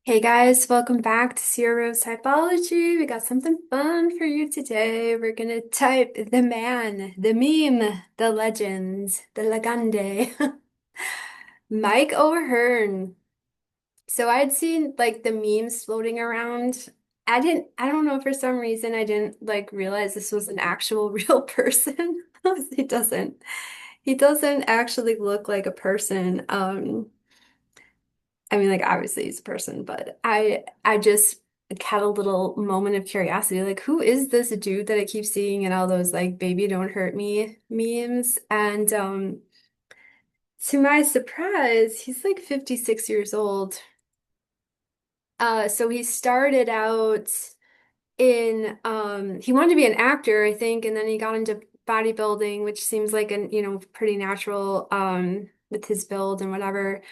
Hey guys, welcome back to Zero Typology. We got something fun for you today. We're gonna type the man, the meme, the legend, the legende, Mike O'Hearn. So I'd seen like the memes floating around. I don't know, for some reason I didn't like realize this was an actual real person. He doesn't, he doesn't actually look like a person. I mean, like obviously he's a person, but I just had a little moment of curiosity, like who is this dude that I keep seeing in all those like "baby don't hurt me" memes? And to my surprise, he's like 56 years old. So he started out in he wanted to be an actor, I think, and then he got into bodybuilding, which seems like an, pretty natural with his build and whatever.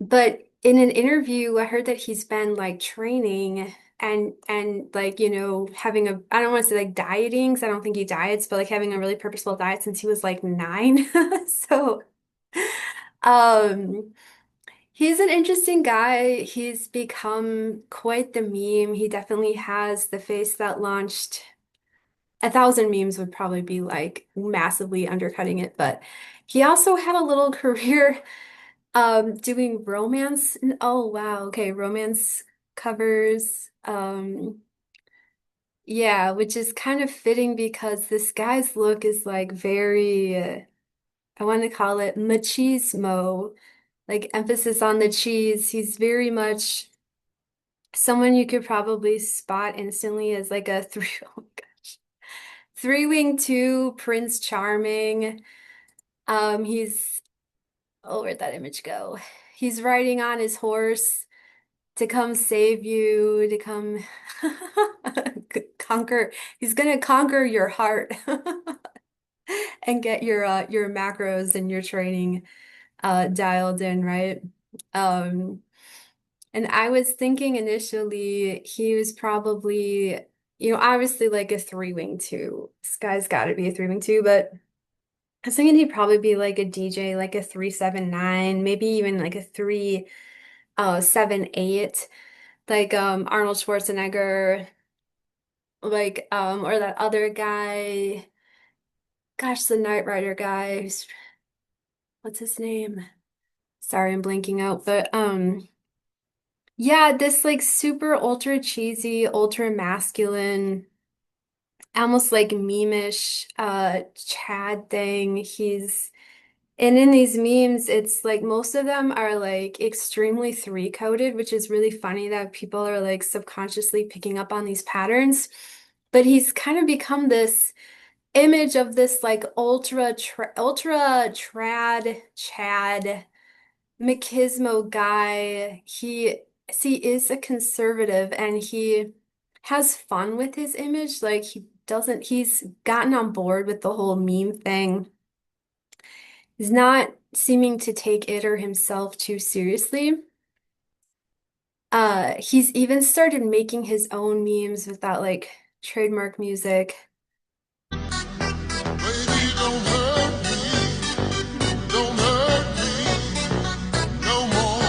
But in an interview, I heard that he's been like training and like, having a I don't want to say like dieting, because I don't think he diets, but like having a really purposeful diet since he was like 9. So, um, he's an interesting guy. He's become quite the meme. He definitely has the face that launched 1,000 memes would probably be like massively undercutting it, but he also had a little career doing romance. Oh wow, okay, romance covers. Yeah, which is kind of fitting because this guy's look is like very, I want to call it machismo, like emphasis on the cheese. He's very much someone you could probably spot instantly as like a three, oh my gosh, three-wing two Prince Charming. He's, oh, where'd that image go? He's riding on his horse to come save you, to come conquer. He's gonna conquer your heart and get your macros and your training dialed in, right? Um, and I was thinking initially he was probably, obviously like a three-wing two. This guy's got to be a three-wing two, but I was thinking he'd probably be like a DJ, like a 379, maybe even like a 378, like Arnold Schwarzenegger, like or that other guy, gosh, the Knight Rider guy, what's his name? Sorry, I'm blanking out, but yeah, this like super ultra cheesy, ultra masculine, almost like meme-ish Chad thing. And in these memes, it's like most of them are like extremely three coded, which is really funny that people are like subconsciously picking up on these patterns. But he's kind of become this image of this like ultra trad Chad machismo guy. He is a conservative and he has fun with his image. Like he's gotten on board with the whole meme thing. He's not seeming to take it or himself too seriously. He's even started making his own memes with that like trademark music. Baby, don't hurt me, don't hurt me no more.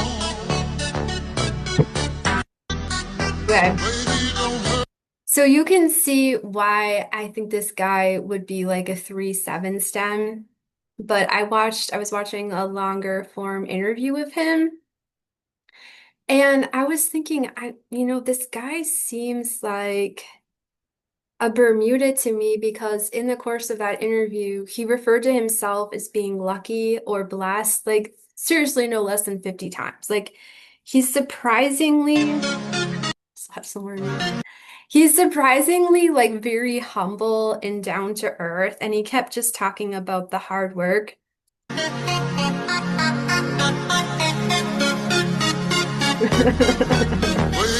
Okay. Baby, don't hurt. So you can see why I think this guy would be like a 3-7 stem. But I was watching a longer form interview with him, and I was thinking, this guy seems like a Bermuda to me because in the course of that interview, he referred to himself as being lucky or blessed, like seriously no less than 50 times. Like he's surprisingly, slash some word in there. He's surprisingly like very humble and down to earth, and he kept just talking about the hard work. Baby, don't hurt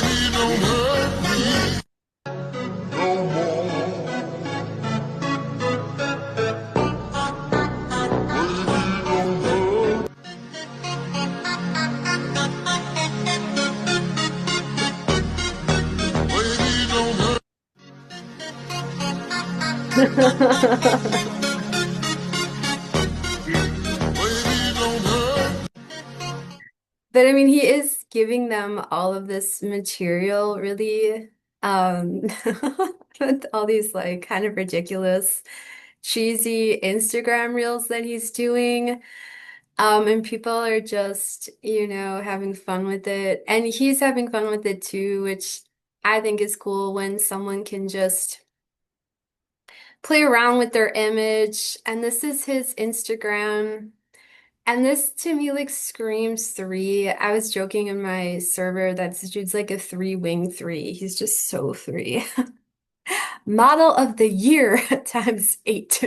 me no more. Baby, don't hurt. Baby, don't hurt. Baby, don't hurt. But I mean, he is giving them all of this material really um with all these like kind of ridiculous cheesy Instagram reels that he's doing. And people are just, having fun with it. And he's having fun with it too, which I think is cool when someone can just play around with their image. And this is his Instagram. And this to me like screams three. I was joking in my server that this dude's like a three-wing three. He's just so three. Model of the year times eight.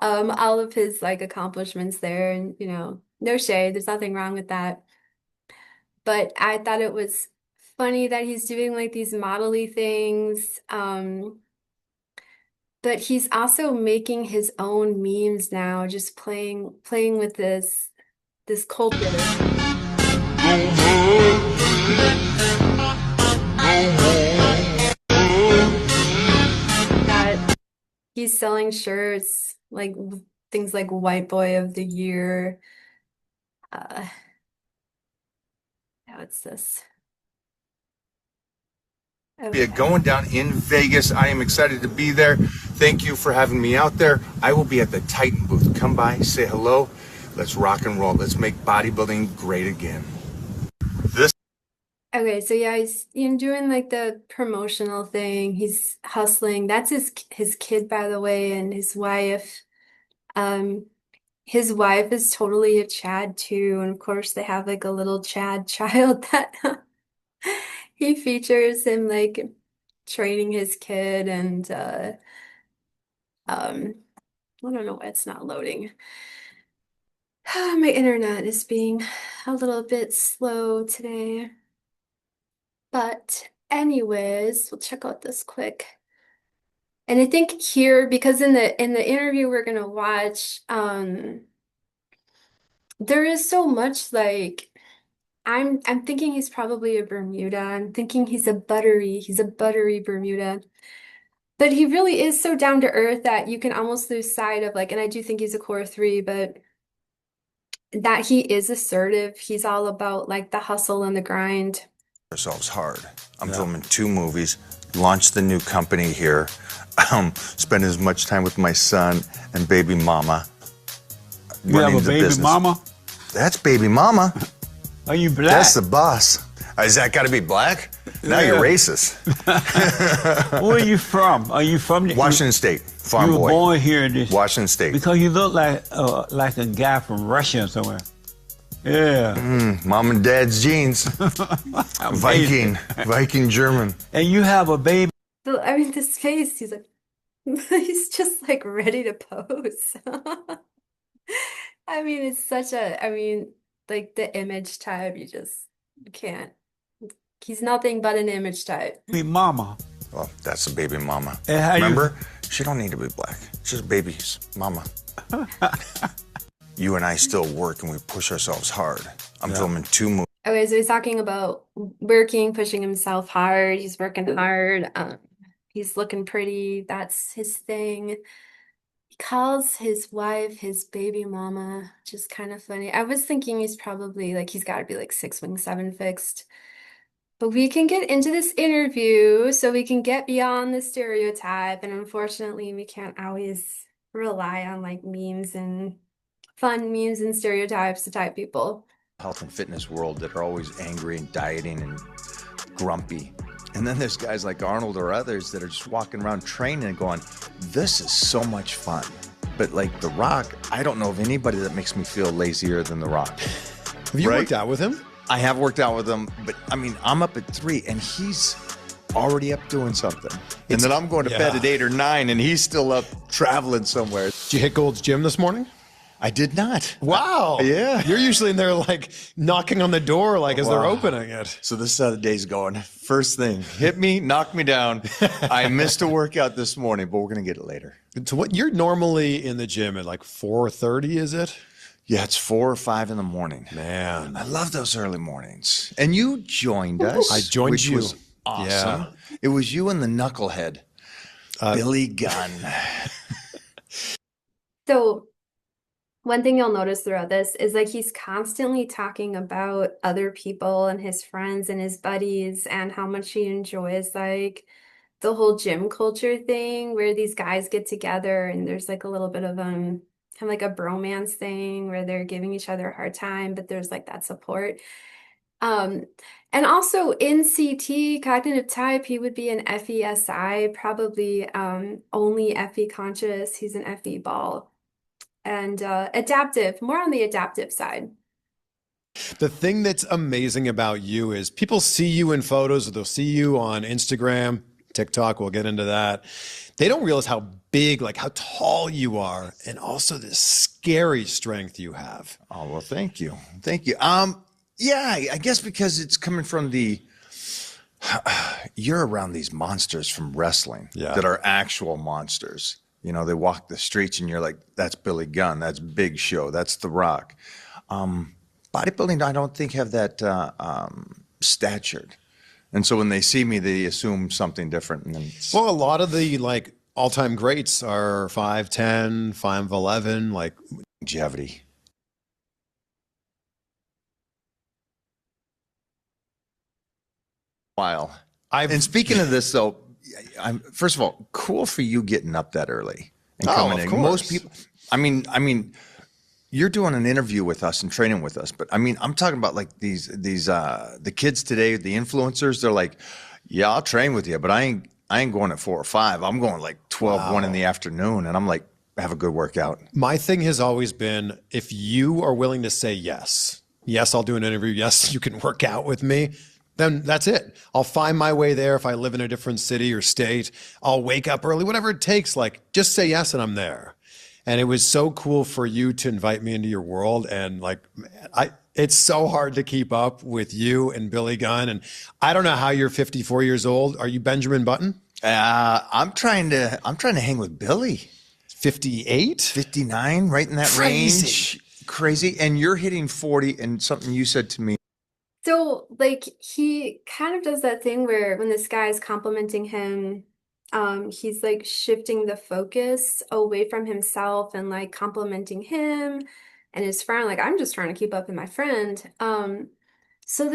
All of his like accomplishments there, and no shade, there's nothing wrong with that. But I thought it was funny that he's doing like these modelly things. But he's also making his own memes now, just playing with this culture Don't hurt no that he's selling shirts like things like White Boy of the Year. Uh, what's this? Be Okay. going down in Vegas. I am excited to be there. Thank you for having me out there. I will be at the Titan booth. Come by, say hello. Let's rock and roll. Let's make bodybuilding great again. This Okay, so yeah, he's doing like the promotional thing. He's hustling. That's his kid, by the way, and his wife. Um, his wife is totally a Chad too, and of course they have like a little Chad child that he features him like training his kid and um I don't know why it's not loading. My internet is being a little bit slow today. But anyways, we'll check out this quick. And I think here, because in the interview we're gonna watch, there is so much like I'm thinking he's probably a Bermuda. I'm thinking he's a buttery Bermuda. But he really is so down to earth that you can almost lose sight of like, and I do think he's a core three, but that he is assertive. He's all about like the hustle and the grind. ourselves hard. I'm filming 2 movies, launched the new company here, spend as much time with my son and baby mama. You have running a the baby business. mama? That's baby mama. Are you black? That's the boss. Is that got to be black? Now you're racist. Where are you from? Are you from the, Washington State, farm You were boy. born here in this. Washington State. Because you look like a guy from Russia or somewhere. Yeah. Mom and dad's genes. Amazing. Viking German. And you have a baby. So, I mean, this face, he's like, he's just like ready to pose. I mean, it's I mean, like the image type, you can't. He's nothing but an image type. Mama. Well, that's the baby mama. And how you- Remember? She don't need to be black. It's just baby's mama. You and I still work and we push ourselves hard. I'm filming 2 movies. Okay, so he's talking about working, pushing himself hard. He's working hard. He's looking pretty. That's his thing. He calls his wife his baby mama, which is kind of funny. I was thinking he's probably like he's got to be like 6'7" fixed. But we can get into this interview so we can get beyond the stereotype. And unfortunately, we can't always rely on like memes and fun memes and stereotypes to type people. Health and fitness world that are always angry and dieting and grumpy. And then there's guys like Arnold or others that are just walking around training and going, this is so much fun. But like The Rock, I don't know of anybody that makes me feel lazier than The Rock. Have you Right? worked out with him? I have worked out with him, but I mean, I'm up at 3 and he's already up doing something. And then I'm going to bed at 8 or 9 and he's still up traveling somewhere. Did you hit Gold's Gym this morning? I did not. Wow. Yeah. You're usually in there like knocking on the door like as they're Wow. opening it. So this is how the day's going. First thing, hit me, knock me down. I missed a workout this morning, but we're going to get it later. So what you're normally in the gym at like 4:30, is it? Yeah, it's 4 or 5 in the morning. Man. I love those early mornings. And you joined us. I joined which you. was awesome. Yeah. It was you and the knucklehead, Billy Gunn. So One thing you'll notice throughout this is like he's constantly talking about other people and his friends and his buddies and how much he enjoys like the whole gym culture thing where these guys get together and there's like a little bit of kind of like a bromance thing where they're giving each other a hard time, but there's like that support. Um, and also in CT, cognitive type, he would be an FESI, probably only FE conscious. He's an FE ball. And adaptive, more on the adaptive side. The thing that's amazing about you is people see you in photos, or they'll see you on Instagram, TikTok, we'll get into that. They don't realize how big, like how tall you are, and also this scary strength you have. Oh, well, thank you. Thank you. Yeah, I guess because it's coming from you're around these monsters from wrestling that are actual monsters. You know, they walk the streets and you're like, that's Billy Gunn, that's Big Show, that's The Rock. Bodybuilding, I don't think have that stature. And so when they see me, they assume something different. And then well, a lot of the like all-time greats are 5'10", 5'11", like longevity. While. And speaking of this, though, first of all, cool for you getting up that early and coming in. Course. Most people, I mean, you're doing an interview with us and training with us, but I mean, I'm talking about like these the kids today, the influencers. They're like, yeah, I'll train with you, but I ain't going at 4 or 5. I'm going like 12, 1 in the afternoon, and I'm like, have a good workout. My thing has always been, if you are willing to say yes, I'll do an interview. Yes, you can work out with me. Then that's it. I'll find my way there. If I live in a different city or state, I'll wake up early, whatever it takes. Like, just say yes and I'm there. And it was so cool for you to invite me into your world. And like, it's so hard to keep up with you and Billy Gunn. And I don't know how you're 54 years old. Are you Benjamin Button? I'm trying to hang with Billy. 58? 59, right in that range. Crazy. And you're hitting 40, and something you said to me. So, like, he kind of does that thing where when this guy is complimenting him, he's like shifting the focus away from himself and like complimenting him and his friend. Like, I'm just trying to keep up with my friend. So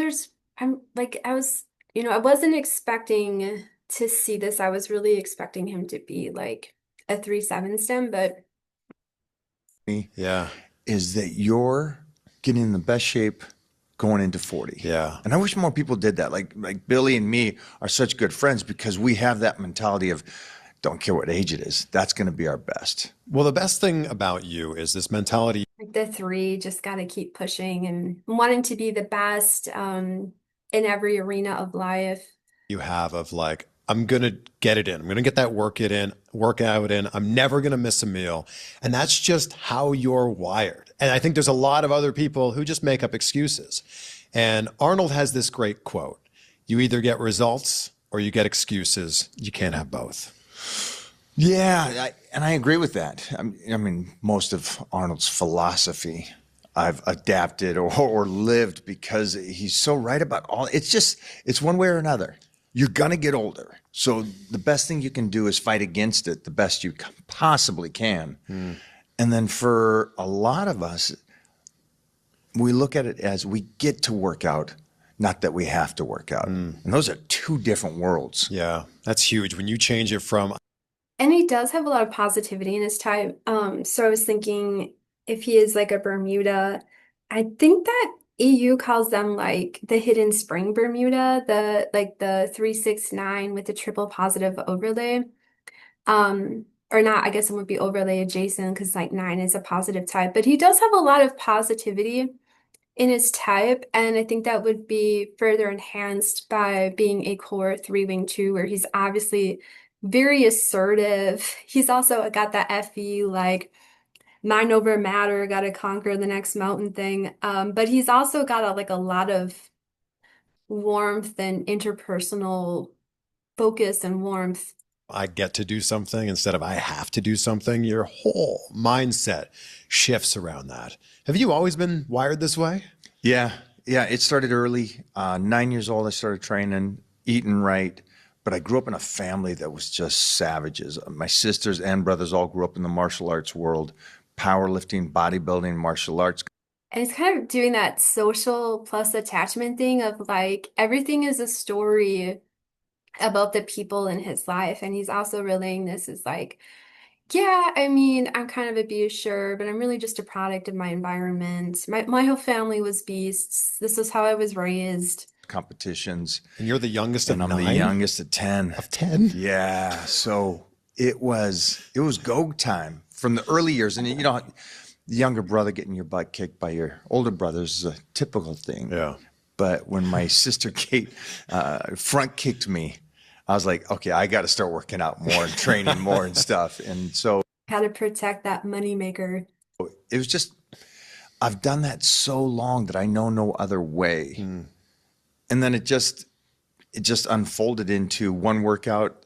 I'm like, I wasn't expecting to see this. I was really expecting him to be like a 3-7 stem, but yeah, is that you're getting in the best shape going into 40. Yeah. And I wish more people did that. Like Billy and me are such good friends because we have that mentality of don't care what age it is. That's going to be our best. Well, the best thing about you is this mentality. like the 3, just got to keep pushing and wanting to be the best in every arena of life. You have of like, I'm going to get it in. I'm going to get that workout in. I'm never going to miss a meal. And that's just how you're wired. And I think there's a lot of other people who just make up excuses. And Arnold has this great quote. You either get results or you get excuses. You can't have both. Yeah, and I agree with that. I mean, most of Arnold's philosophy I've adapted or lived because he's so right about all. It's one way or another. You're going to get older. So the best thing you can do is fight against it the best you possibly can. And then for a lot of us, we look at it as we get to work out, not that we have to work out. And those are two different worlds. Yeah, that's huge. When you change it from... And he does have a lot of positivity in his type. So I was thinking if he is like a Bermuda, I think that EU calls them like the hidden spring Bermuda, the 369 with the triple positive overlay. Or not, I guess it would be overlay adjacent because like 9 is a positive type, but he does have a lot of positivity in his type, and I think that would be further enhanced by being a core 3-wing 2, where he's obviously very assertive. He's also got that FE like mind over matter, got to conquer the next mountain thing. But he's also got a lot of warmth and interpersonal focus and warmth. I get to do something instead of I have to do something. Your whole mindset shifts around that. Have you always been wired this way? Yeah. It started early. 9 years old, I started training, eating right. But I grew up in a family that was just savages. My sisters and brothers all grew up in the martial arts world. powerlifting, bodybuilding, martial arts. And it's kind of doing that social plus attachment thing of like everything is a story about the people in his life. And he's also relaying this as like, yeah, I mean, I'm kind of a beast, sure, but I'm really just a product of my environment. My whole family was beasts. This is how I was raised. Competitions. And you're the youngest of And I'm the 9? youngest of 10. Of 10? Yeah. So it was go time from the early years. And you know, the younger brother getting your butt kicked by your older brothers is a typical thing. Yeah. But when my sister Kate front kicked me, I was like, okay, I got to start working out more and training more and stuff. And so How to protect that moneymaker. it was just, I've done that so long that I know no other way. And then it just unfolded into one workout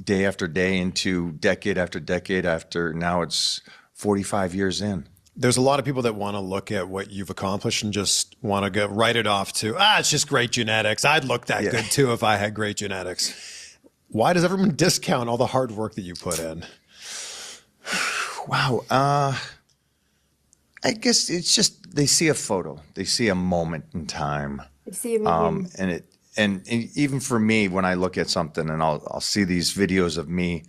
day after day, into decade after decade after now it's 45 years in. There's a lot of people that want to look at what you've accomplished and just want to go write it off to, it's just great genetics. I'd look that good too if I had great genetics. Why does everyone discount all the hard work that you put in? Wow. I guess it's just they see a photo, they see a moment in time, You see him and even for me, when I look at something and I'll see these videos of me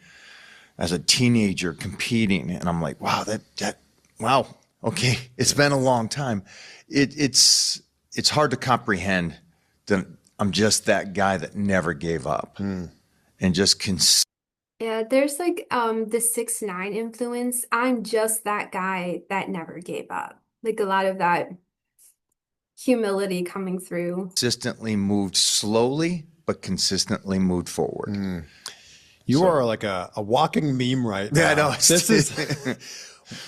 as a teenager competing, and I'm like, wow, wow, okay, it's been a long time. It's hard to comprehend that I'm just that guy that never gave up and just Yeah, there's like the 6ix9ine influence. I'm just that guy that never gave up. Like a lot of that humility coming through. consistently moved slowly, but consistently moved forward. You are like a walking meme right now. Yeah, I know. This is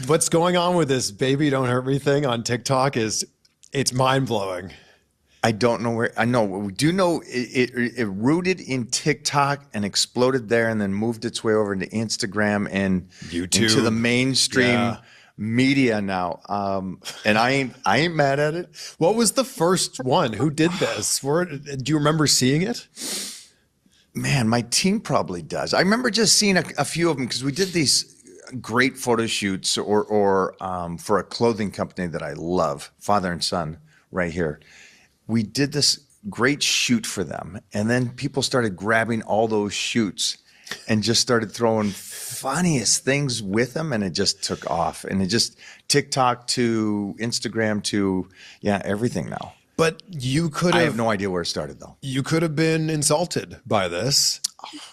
what's going on with this "baby don't hurt me" thing on TikTok it's mind blowing. I don't know where. I know we do know it rooted in TikTok and exploded there, and then moved its way over into Instagram and YouTube. into the mainstream media now. And I ain't mad at it. What was the first one? Who did this? Do you remember seeing it? Man, my team probably does. I remember just seeing a few of them because we did these great photo shoots or for a clothing company that I love, father and son, right here. We did this great shoot for them, and then people started grabbing all those shoots and just started throwing funniest things with them, and it just took off. And it just TikTok to Instagram to everything now. But you could I have have no idea where it started though. you could have been insulted by this.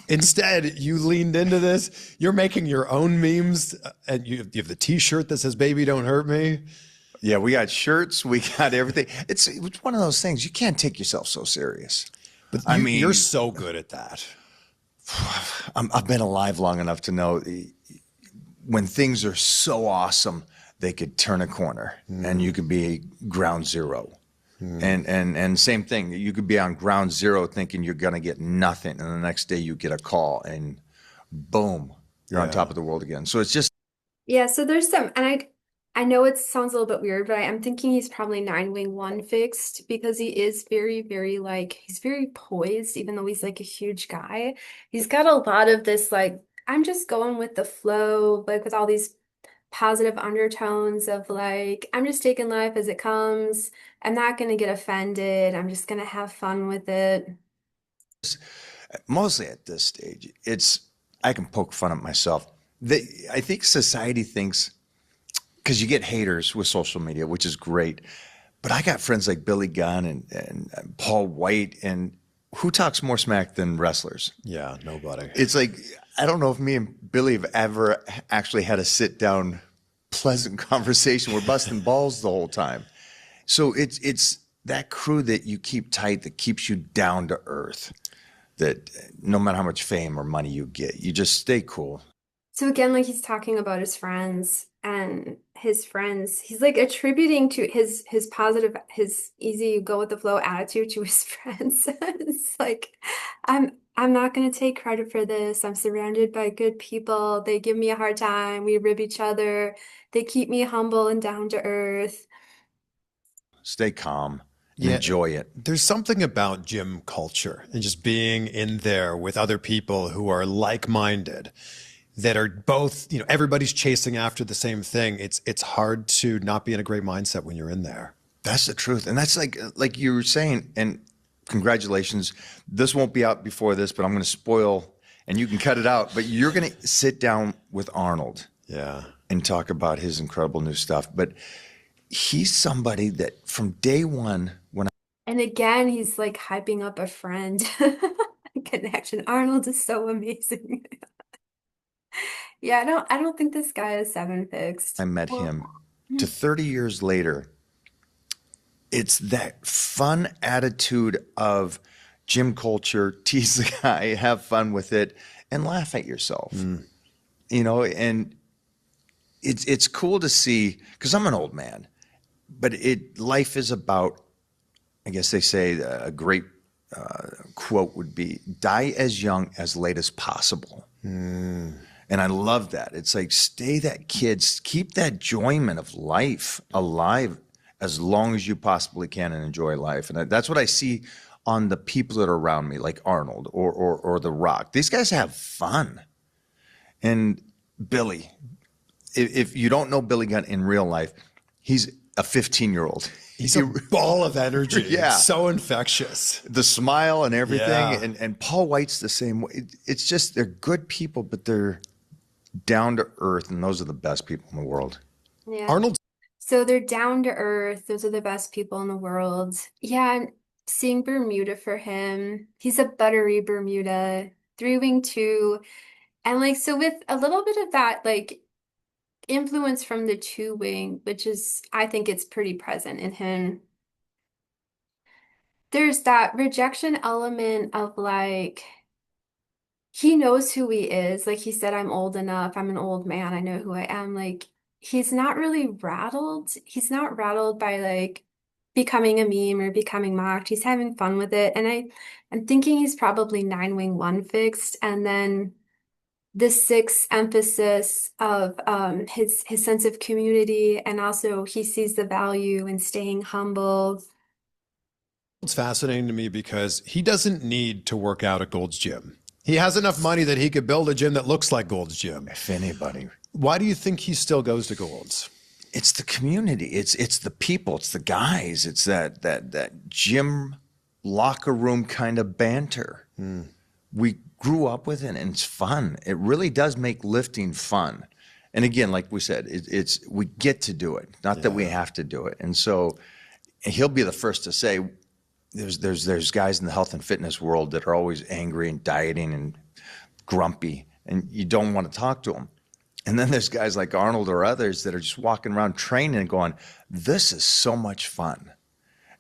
Instead, you leaned into this. You're making your own memes, and you have the T-shirt that says "Baby, don't hurt me." Yeah, we got shirts, we got everything. It's one of those things you can't take yourself so serious. But I mean, you're so good at that. I've been alive long enough to know when things are so awesome, they could turn a corner and you could be ground zero. And same thing, you could be on ground zero thinking you're going to get nothing. And the next day you get a call and boom, you're on top of the world again. So it's just, Yeah, so there's some, and I know it sounds a little bit weird, but I am thinking he's probably 9-wing-1 fixed because he is very, very like he's very poised, even though he's like a huge guy. He's got a lot of this like I'm just going with the flow, like with all these positive undertones of like I'm just taking life as it comes. I'm not gonna get offended. I'm just gonna have fun with it. mostly at this stage, I can poke fun at myself. I think society thinks, because you get haters with social media, which is great. But I got friends like Billy Gunn and Paul White, and who talks more smack than wrestlers? Yeah, nobody. It's like, I don't know if me and Billy have ever actually had a sit down, pleasant conversation. We're busting balls the whole time. So it's that crew that you keep tight that keeps you down to earth, that no matter how much fame or money you get, you just stay cool. So again, like he's talking about his friends and his friends, he's like attributing to his positive, his easy go with the flow attitude to his friends. It's like I'm not gonna take credit for this. I'm surrounded by good people. They give me a hard time. We rib each other. They keep me humble and down to earth. Stay calm and Yeah. enjoy it. There's something about gym culture and just being in there with other people who are like-minded. that are both, everybody's chasing after the same thing. It's hard to not be in a great mindset when you're in there. That's the truth. And that's like you were saying, and congratulations. This won't be out before this, but I'm going to spoil, and you can cut it out, but you're going to sit down with Arnold. Yeah. And talk about his incredible new stuff. But he's somebody that from day one, And again, he's like hyping up a friend connection. Arnold is so amazing. Yeah, I don't think this guy is seven fixed. I met Well, him to 30 years later, it's that fun attitude of gym culture, tease the guy, have fun with it, and laugh at yourself. And it's cool to see, because I'm an old man, but life is about, I guess they say a great quote would be, die as young as late as possible. And I love that. It's like, stay that kid, keep that enjoyment of life alive as long as you possibly can and enjoy life. And that's what I see on the people that are around me, like Arnold or The Rock. These guys have fun. And Billy, if you don't know Billy Gunn in real life, he's a 15-year-old. He's a ball of energy. Yeah. It's so infectious. The smile and everything. Yeah. And Paul White's the same way. It's just, they're good people, but they're down to earth, and those are the best people in the world. yeah. Arnold's So they're down to earth. Those are the best people in the world. Yeah, and seeing Bermuda for him, he's a buttery Bermuda, three-wing two. And like, so with a little bit of that, like, influence from the two-wing, which is, I think it's pretty present in him. There's that rejection element of like, he knows who he is. Like he said, I'm old enough. I'm an old man. I know who I am. Like, he's not really rattled. He's not rattled by like becoming a meme or becoming mocked. He's having fun with it. And I'm thinking he's probably nine-wing one fixed. And then the six emphasis of his sense of community, and also he sees the value in staying humble. It's fascinating to me because he doesn't need to work out at Gold's Gym. He has enough money that he could build a gym that looks like Gold's Gym. If anybody. Why do you think he still goes to Gold's? It's the community. It's the people. It's the guys. It's that gym locker room kind of banter. We grew up with it, and it's fun. It really does make lifting fun. And again, like we said, it's we get to do it, not that we have to do it. And so he'll be the first to say, there's guys in the health and fitness world that are always angry and dieting and grumpy, and you don't want to talk to them. And then there's guys like Arnold or others that are just walking around training and going, this is so much fun.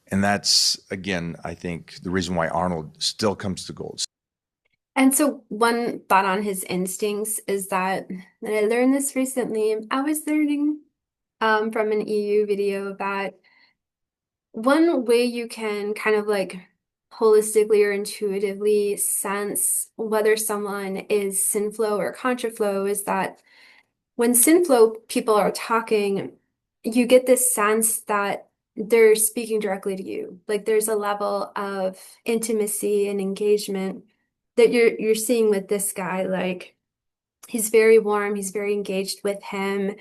And that's, again, I think the reason why Arnold still comes to Gold. And so one thought on his instincts is that, and I learned this recently, I was learning from an EU video that one way you can kind of like holistically or intuitively sense whether someone is synflow or contraflow is that when synflow people are talking, you get this sense that they're speaking directly to you. Like there's a level of intimacy and engagement that you're seeing with this guy. Like he's very warm, he's very engaged with him.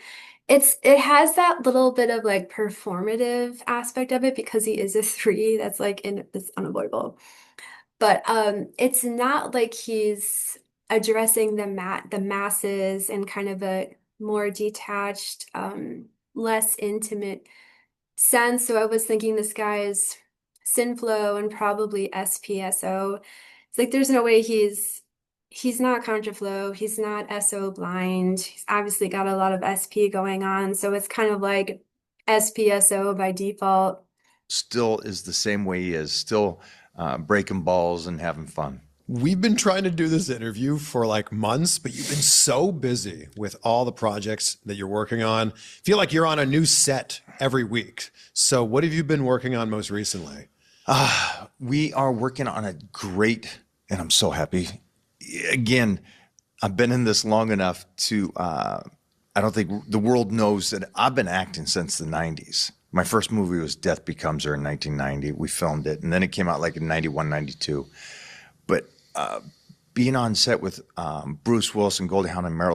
It has that little bit of like performative aspect of it because he is a three. That's like it's unavoidable. But it's not like he's addressing the masses in kind of a more detached, less intimate sense. So I was thinking this guy is Synflow and probably SpSo. It's like there's no way he's not contraflow, he's not SO blind. He's obviously got a lot of SP going on, so it's kind of like SPSO by default. Still is the same way he is, still breaking balls and having fun. We've been trying to do this interview for like months, but you've been so busy with all the projects that you're working on. Feel like you're on a new set every week. So what have you been working on most recently? We are working on a great, and I'm so happy. Again, I've been in this long enough to, I don't think the world knows that I've been acting since the 90s. My first movie was Death Becomes Her in 1990. We filmed it, and then it came out like in 91, 92. But being on set with Bruce Willis and Goldie Hawn and Meryl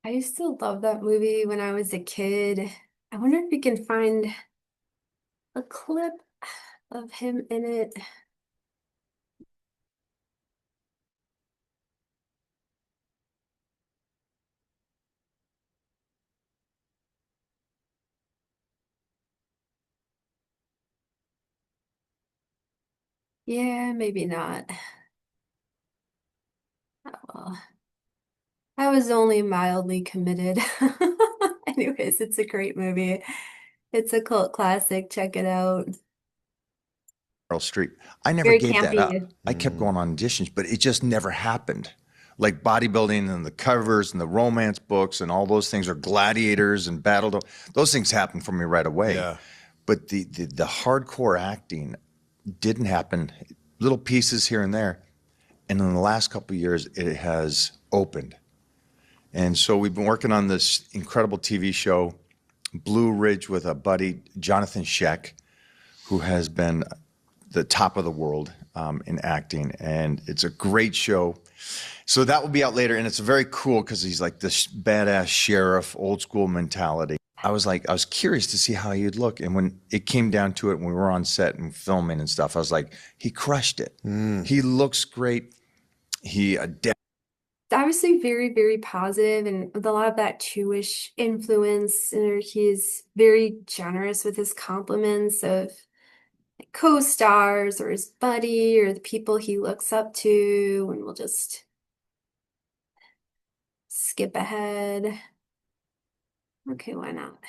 I used to love that movie when I was a kid. I wonder if we can find a clip of him in it. Yeah, maybe not. Oh, well, I was only mildly committed. Anyways, it's a great movie. It's a cult classic. Check it out. Meryl Streep. I never Very gave that up. campy. I kept going on auditions, but it just never happened. Like bodybuilding and the covers and the romance books and all those things, or gladiators and battle. Those things happened for me right away. Yeah. But the hardcore acting didn't happen. Little pieces here and there. And in the last couple of years, it has opened. And so we've been working on this incredible TV show, Blue Ridge, with a buddy, Jonathan Sheck, who has been the top of the world in acting. And it's a great show. So that will be out later. And it's very cool because he's like this badass sheriff, old school mentality. I was curious to see how he'd look. And when it came down to it, when we were on set and filming and stuff, I was like, he crushed it. He looks great. He adapted. It's obviously very, very positive and with a lot of that Jewish influence. And he's very generous with his compliments of co-stars or his buddy or the people he looks up to. And we'll just skip ahead. Okay, why not?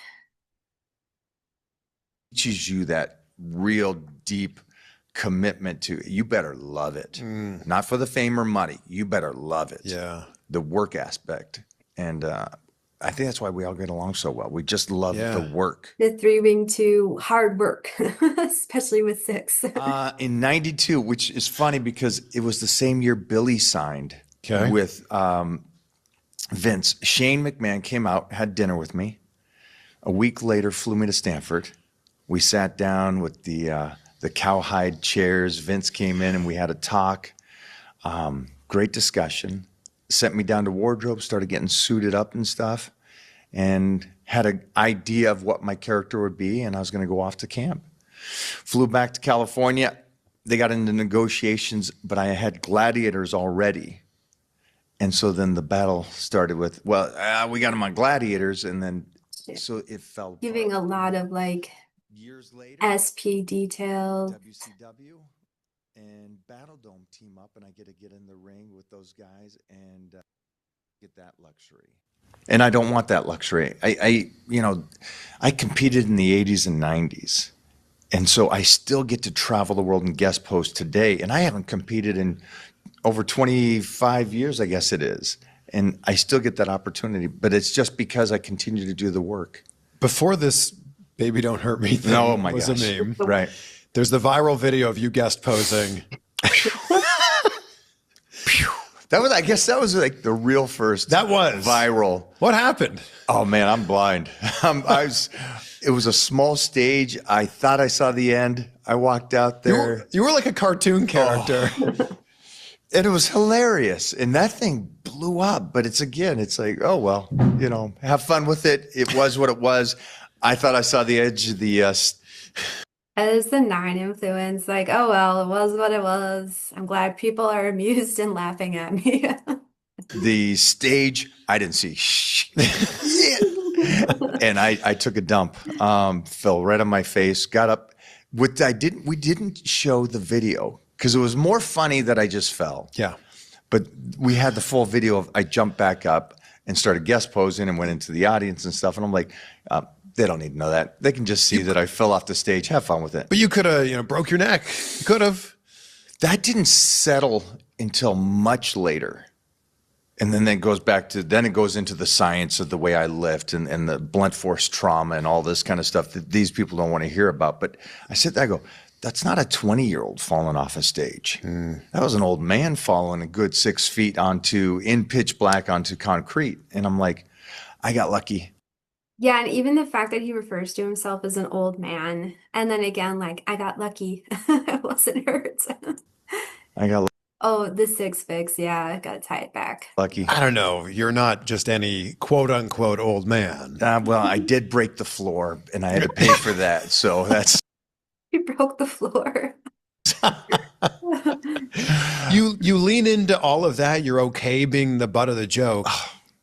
Teaches you that real deep commitment to, you better love it. Not for the fame or money. You better love it. Yeah. The work aspect. And I think that's why we all get along so well. We just love the work. The 3-wing to hard work, especially with 6. In 92, which is funny because it was the same year Billy signed with Vince. Shane McMahon came out, had dinner with me. A week later, flew me to Stanford. We sat down with the cowhide chairs. Vince came in and we had a talk. Great discussion. Sent me down to wardrobe, started getting suited up and stuff, and had an idea of what my character would be, and I was going to go off to camp. Flew back to California. They got into negotiations, but I had gladiators already. And so then the battle started with, well, we got them on gladiators, and then so it fell Giving a lot of like years later. SP details. WCW and Battle Dome team up, and I get to get in the ring with those guys and get that luxury. And I don't want that luxury. I competed in the 80s and 90s. And so I still get to travel the world and guest post today. And I haven't competed in over 25 years, I guess it is. And I still get that opportunity, but it's just because I continue to do the work. Before this Baby Don't Hurt Me thing Oh my was gosh. a meme. Right. There's the viral video of you guest posing. I guess that was like the real first That was viral. What happened? Oh man, I'm blind. It was a small stage. I thought I saw the end. I walked out there. You were like a cartoon character. And it was hilarious. And that thing blew up. But it's like, oh, well, have fun with it. It was what it was. I thought I saw the edge of the As the 9 influence, like, oh well, it was what it was. I'm glad people are amused and laughing at me. the stage. I didn't see shit. And I took a dump. Fell right on my face. Got up. We didn't show the video because it was more funny that I just fell. Yeah. But we had the full video of I jumped back up and started guest posing and went into the audience and stuff. And I'm like, they don't need to know that. They can just see that I fell off the stage. Have fun with it. But you could have, broke your neck. You could have. That didn't settle until much later. And then it goes into the science of the way I lift and the blunt force trauma and all this kind of stuff that these people don't want to hear about. But I sit there, I go, that's not a 20-year-old falling off a stage. That was an old man falling a good 6 feet in pitch black onto concrete. And I'm like, I got lucky. Yeah, and even the fact that he refers to himself as an old man, and then again, like, I got lucky. I wasn't hurt. I got lucky. Oh, the six fix. Yeah, I gotta tie it back. Lucky. I don't know. You're not just any quote unquote old man. Well, I did break the floor and I had to pay for that. So that's You broke the floor. You lean into all of that. You're okay being the butt of the joke.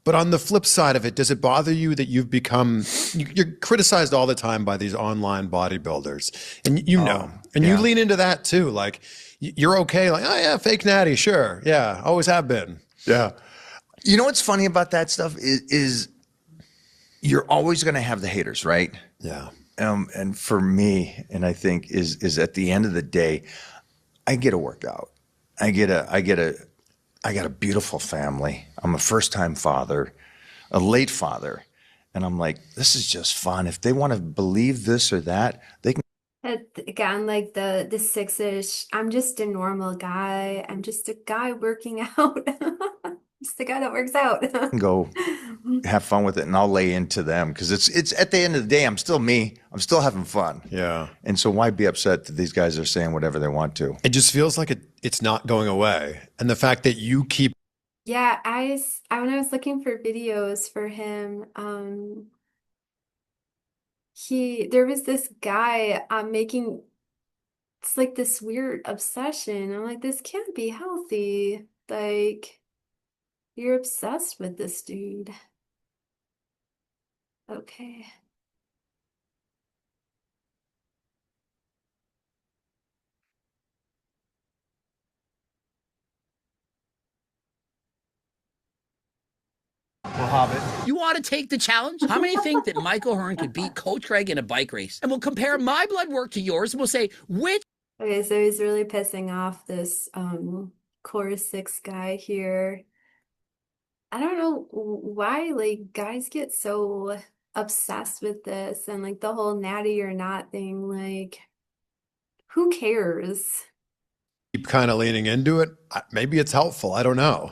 But on the flip side of it, does it bother you that you've become you're criticized all the time by these online bodybuilders, and and you yeah. lean into that too? Like you're okay, like, oh yeah, fake natty, sure, yeah, always have been. Yeah. You know what's funny about that stuff is you're always going to have the haters, right? Yeah. And for me, and I think is at the end of the day, I get a workout. I got a beautiful family. I'm a first-time father, a late father, and I'm like, this is just fun. If they want to believe this or that, they can Again, like the six-ish, I'm just a normal guy. I'm just a guy working out. Just a guy that works out. go have fun with it, and I'll lay into them because it's at the end of the day, I'm still me. I'm still having fun. Yeah. And so why be upset that these guys are saying whatever they want to? It just feels like it's not going away, and the fact that you keep Yeah, when I was looking for videos for him, there was this guy making it's like this weird obsession. I'm like, this can't be healthy. Like, you're obsessed with this dude. Okay. You want to take the challenge? How many think that Michael Hearn could beat Coach Craig in a bike race? And we'll compare my blood work to yours, and we'll say which. Okay, so he's really pissing off this Core 6 guy here. I don't know why like guys get so obsessed with this and like the whole natty or not thing. Like, who cares? kind of leaning into it. Maybe it's helpful. I don't know.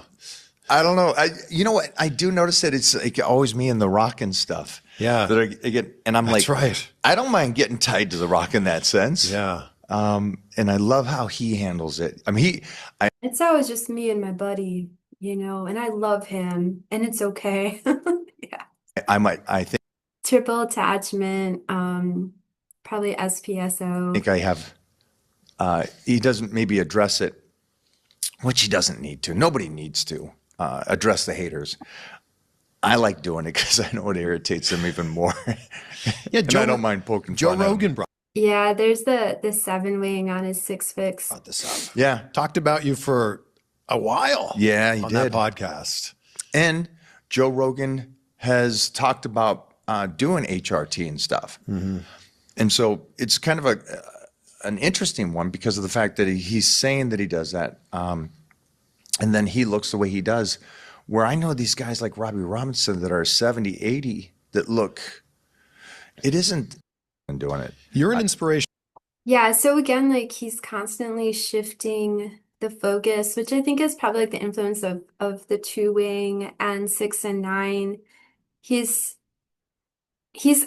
I don't know. You know what? I do notice that it's like always me and the rock and stuff. Yeah. That I get, and I'm That's like, right. I don't mind getting tied to the rock in that sense. Yeah. And I love how he handles it. I mean, It's always just me and my buddy, and I love him and it's okay. Yeah. I think Triple attachment, probably SpSo. I have, he doesn't maybe address it, which he doesn't need to. Nobody needs to address the haters. I like doing it because I know it irritates them even more. Yeah, and I don't mind poking Joe fun at 'em. Rogan brought Yeah, there's the 7 wing on his six fix. this up. Yeah. Talked about you for a while. Yeah, he on did. that podcast. And Joe Rogan has talked about doing HRT and stuff. And so it's kind of an interesting one because of the fact that he's saying that he does that. And then he looks the way he does, where I know these guys like Robbie Robinson that are 70, 80 that look, it isn't doing it. You're an inspiration. Yeah, so again, like he's constantly shifting the focus, which I think is probably like the influence of the 2 wing and 6 and 9. He's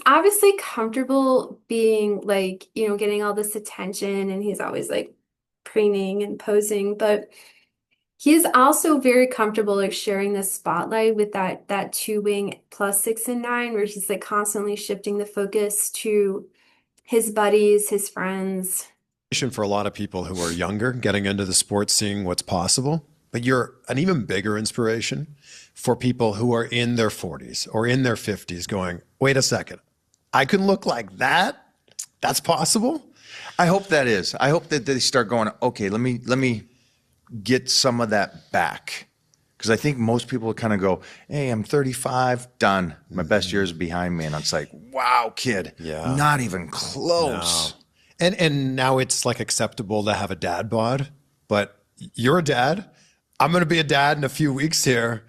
obviously comfortable being like, getting all this attention and he's always like preening and posing, but he's also very comfortable like sharing the spotlight with that 2 wing plus 6 and 9, where he's like constantly shifting the focus to his buddies, his friends. For a lot of people who are younger, getting into the sport, seeing what's possible. But you're an even bigger inspiration for people who are in their 40s or in their 50s going, wait a second, I can look like that? That's possible? I hope that is. I hope that they start going, okay, let me get some of that back. Because I think most people kind of go, hey, I'm 35, done. My best years are behind me. And it's like, wow, kid, Yeah. not even close. No. And now it's like acceptable to have a dad bod, but you're a dad. I'm going to be a dad in a few weeks here.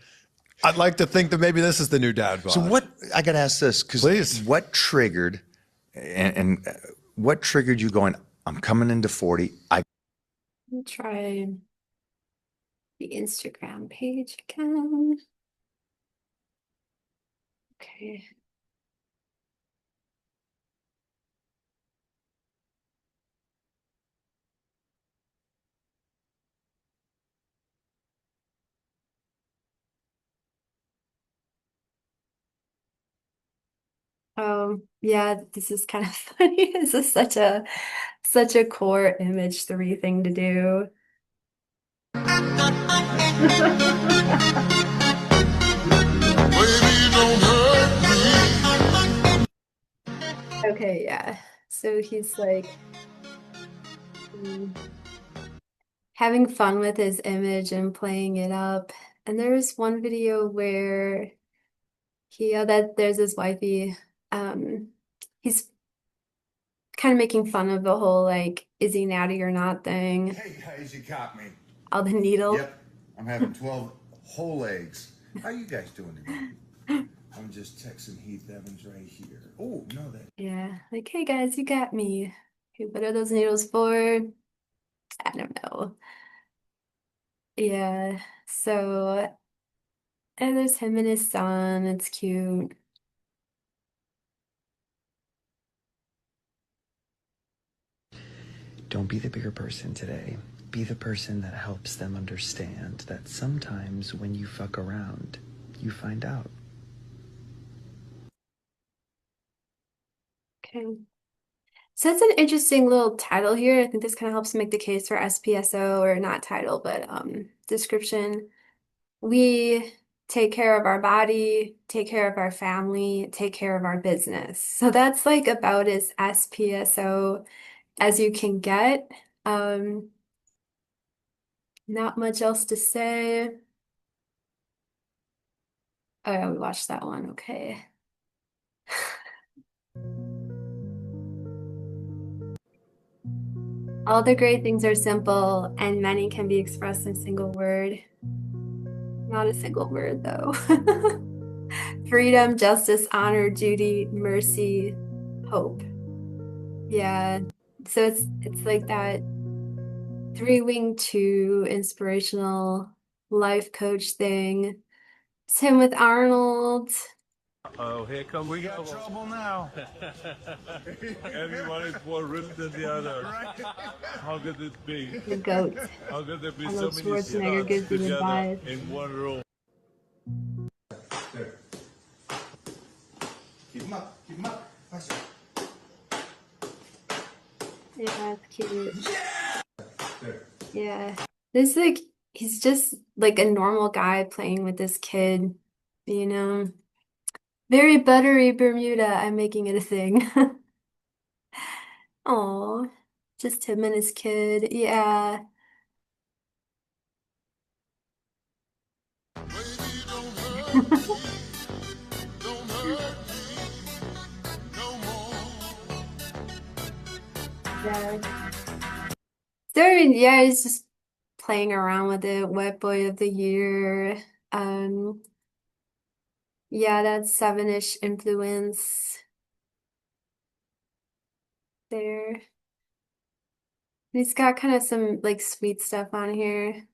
I'd like to think that maybe this is the new dad bod. So what, I got to ask this, Please. because what triggered, and what triggered you going, I'm coming into 40, Let me try the Instagram page again. Okay. Yeah, this is kind of funny. This is such a core image 3 thing to do. Baby, don't hurt me. Okay, yeah. So he's like mm, having fun with his image and playing it up. And there's one video where that there's his wifey. Um, he's kind of making fun of the whole like, is he natty or not thing. Hey guys, you caught me. All the needle. Yep, I'm having 12 whole eggs. How you guys doing today? I'm just texting Heath Evans right here. Oh, no, that. Yeah, like, hey guys, you got me. Okay, what are those needles for? I don't know. Yeah, so, and there's him and his son. It's cute. Don't be the bigger person today. Be the person that helps them understand that sometimes when you fuck around, you find out. Okay. So that's an interesting little title here. I think this kind of helps make the case for SPSO, or not title, but description. We take care of our body, take care of our family, take care of our business. So that's like about as SPSO as you can get. Um, Not much else to say. Oh, yeah, we watched that one. Okay. All the great things are simple, and many can be expressed in a single word. Not a single word, though. Freedom, justice, honor, duty, mercy, hope. Yeah. So it's like that 3-wing 2 inspirational life coach thing. It's him with Arnold. Oh, here comes we got trouble now. Everyone is more ripped than the other. How could this be? The goat. How could there be so Arnold many Schwarzenegger stars gives you together advice. in one room? There. Keep him up. Keep him up. Faster. Yeah, it's cute. There. Yeah. This like he's just like a normal guy playing with this kid, you know. Very buttery Bermuda. I'm making it a thing. Oh, just him and his kid. Yeah. Baby, don't hurt me. Don't hurt me no more. Yeah. So yeah, he's just playing around with it. Wet Boy of the Year. Um, yeah, that's 7-ish influence there. He's got kind of some like sweet stuff on here.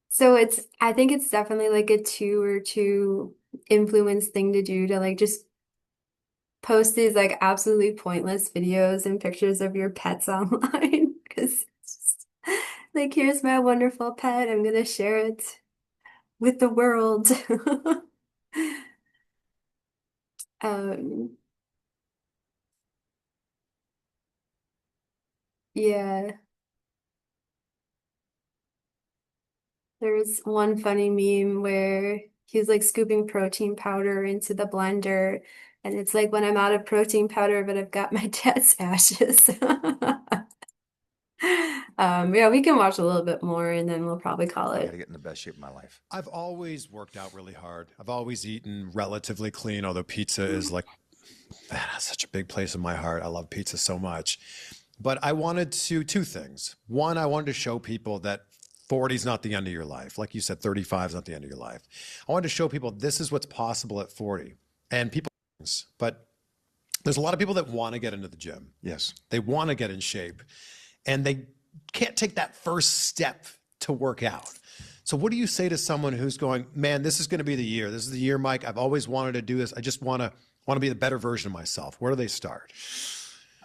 So I think it's definitely like a 2 or 2 influence thing to do, to like just post these like absolutely pointless videos and pictures of your pets online. Because like, here's my wonderful pet. I'm gonna share it with the world. Um, yeah. There's one funny meme where he's like scooping protein powder into the blender, and it's like, when I'm out of protein powder, but I've got my dad's ashes. Yeah, we can watch a little bit more and then we'll probably call I got to it. get in the best shape of my life. I've always worked out really hard. I've always eaten relatively clean, although pizza is like, man, that's such a big place in my heart. I love pizza so much. But I wanted to, two things. One, I wanted to show people that 40 is not the end of your life. Like you said, 35 is not the end of your life. I wanted to show people this is what's possible at 40. And people, but there's a lot of people that want to get into the gym. Yes. They want to get in shape and they can't take that first step to work out. So what do you say to someone who's going, man, this is going to be the year. This is the year, Mike. I've always wanted to do this. I just want to be the better version of myself. Where do they start?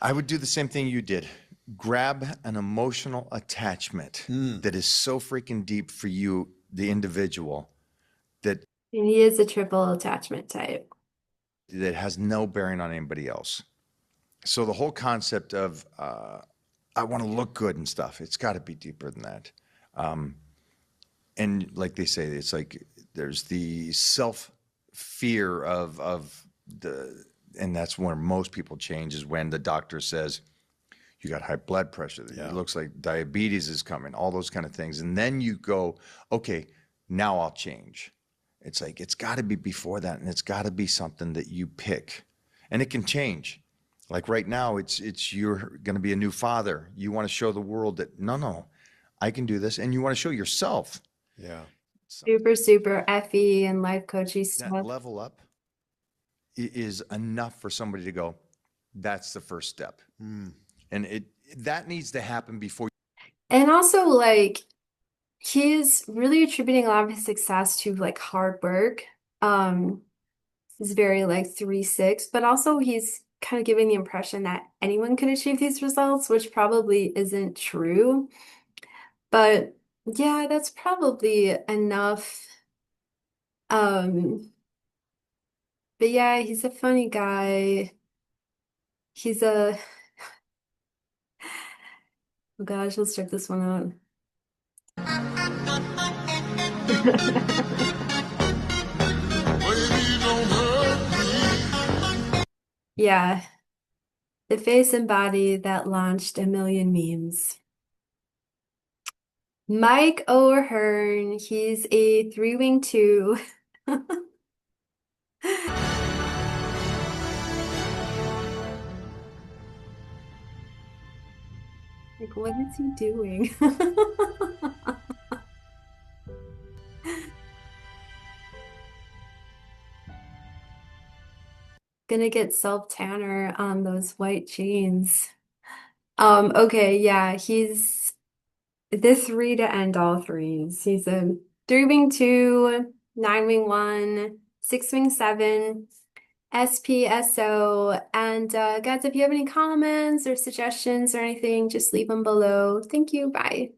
I would do the same thing you did. grab an emotional attachment that is so freaking deep for you, the individual, that And he is a triple attachment type. has no bearing on anybody else. So the whole concept of I want to look good and stuff, it's got to be deeper than that. And like they say, it's like there's the self fear of the, and that's where most people change, is when the doctor says you got high blood pressure. It looks like diabetes is coming, all those kind of things. And then you go, okay, now I'll change. It's like, it's got to be before that. And it's got to be something that you pick, and it can change. Like right now, it's you're going to be a new father. You want to show the world that, no, I can do this. And you want to show yourself. Yeah. Super, super FE and life coachy That stuff. level up is enough for somebody to go, that's the first step. And that needs to happen before. And also, like, he's really attributing a lot of his success to like hard work. He's very like 3-6, but also he's kind of giving the impression that anyone can achieve these results, which probably isn't true. But yeah, that's probably enough. Um, but yeah, he's a funny guy. He's a, oh gosh, let's check this one out. Yeah, the face and body that launched a million memes. Mike O'Hearn, he's a 3-wing 2. Like, what is he doing? Gonna get self-tanner on those white jeans. Okay, yeah, he's the 3 to end all threes. He's a 3-wing 2, 9-wing 1, 6-wing 7, SpSo. And guys, if you have any comments or suggestions or anything, just leave them below. Thank you. Bye.